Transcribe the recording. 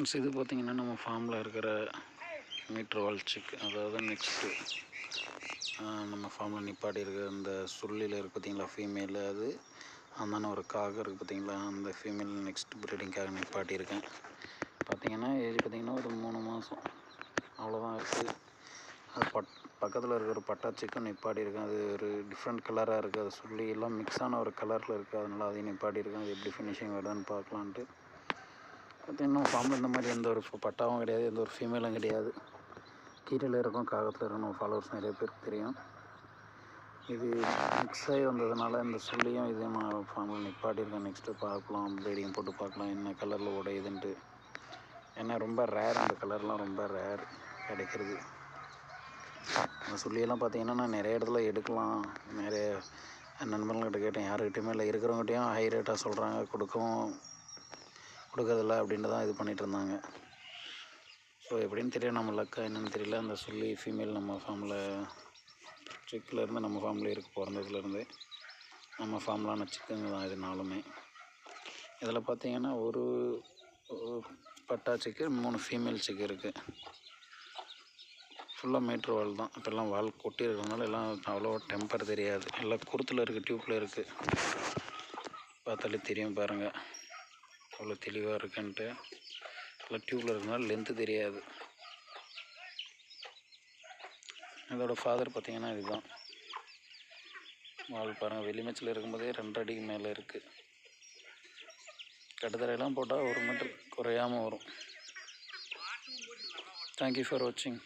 Friends, இது பார்த்திங்கன்னா நம்ம ஃபார்மில் இருக்கிற மீட்டர் வால் சிக். அதாவது நெக்ஸ்ட்டு நம்ம ஃபார்மில் நிப்பாட்டி இருக்கிற இந்த சுள்ளியில் இருக்குது பார்த்திங்களா, ஃபீமேலு. அது அந்தான ஒரு காக இருக்குது பார்த்திங்களா, அந்த ஃபீமேல் நெக்ஸ்ட் ப்ரீடிங்காக நிப்பாட்டியிருக்கேன். பார்த்திங்கன்னா ஏஜ் பார்த்திங்கன்னா ஒரு 3 மாதம் அவ்வளோதான் இருக்குது. அது பக்கத்தில் இருக்கிற பட்டா சிக்கும் நிப்பாட்டியிருக்கேன். அது ஒரு டிஃப்ரெண்ட் கலராக இருக்குது. அது சுள்ளி எல்லாம் மிக்ஸான ஒரு கலரில் இருக்குது. அதனால் அதையும் நிப்பாட்டியிருக்கேன். அது எப்படி ஃபினிஷிங் வருதுன்னு பார்க்கலான்ட்டு. பார்த்திங்கன்னா ஃபார்மில் இந்த மாதிரி எந்த ஒரு பட்டாவும் கிடையாது, எந்த ஒரு ஃபீமேலும் கிடையாது. கீரையில் இருக்கும், காகத்தில் இருக்கும். நம்ம ஃபாலோவர்ஸ் நிறைய பேருக்கு தெரியும். இது மிக்ஸ் ஆகி வந்ததுனால இந்த சொல்லியும் இதையும் நான் ஃபார்மில் நிப்பாட்டியிருக்கேன். நெக்ஸ்ட்டு பார்க்கலாம், ப்ரீடிங் போட்டு பார்க்கலாம் என்ன கலரில் உடையுதுன்ட்டு. ஏன்னா ரொம்ப ரேர், அந்த கலர்லாம் ரொம்ப ரேர் கிடைக்கிறது. அந்த சொல்லியெல்லாம் பார்த்திங்கன்னா நான் நிறைய இடத்துல எடுக்கலாம். நிறைய நண்பர்கள்கிட்ட கேட்டேன், யாருக்கிட்டையுமே இல்லை. இருக்கிறவங்ககிட்டையும் ஹை ரேட்டாக சொல்கிறாங்க, கொடுக்கறதில்ல அப்படின்ட்டு தான் இது பண்ணிகிட்டு இருந்தாங்க. ஸோ எப்படின்னு தெரியல, நம்ம லக்கா என்னென்னு தெரியல. அந்த சொல்லி ஃபீமேல் நம்ம ஃபார்மில் சிக்கிலேருந்து நம்ம ஃபார்மில் இருக்குது. பிறந்ததுலேருந்து நம்ம ஃபார்ம்லான சிக்குங்க தான் இது நாலுமே. இதில் பார்த்திங்கன்னா ஒரு பட்டா சிக்கு, 3 ஃபீமேல் சிக்கு இருக்குது. ஃபுல்லாக மீட்ரு வால் தான். இப்போல்லாம் வால் கொட்டி இருக்கிறதுனால எல்லாம் அவ்வளோ டெம்பர் தெரியாது. எல்லாம் குருத்தில் இருக்குது, டியூப்பில் இருக்குது. பார்த்தாலே தெரியும் பாருங்கள் அவ்வளோ தெளிவாக இருக்குன்ட்டு. எல்லாம் டியூப்பில் இருக்கிறதுனால லென்த்து தெரியாது. இதோட ஃபாதர் பார்த்திங்கன்னா இதுதான். வால் பாருங்கள், வெளிமேச்சில் இருக்கும்போதே 2 அடிக்கு மேலே இருக்குது. கட்டுத்தரையெல்லாம் போட்டால் 1 மீட்டர் குறையாமல் வரும். தேங்க்யூ ஃபார் வாட்சிங்.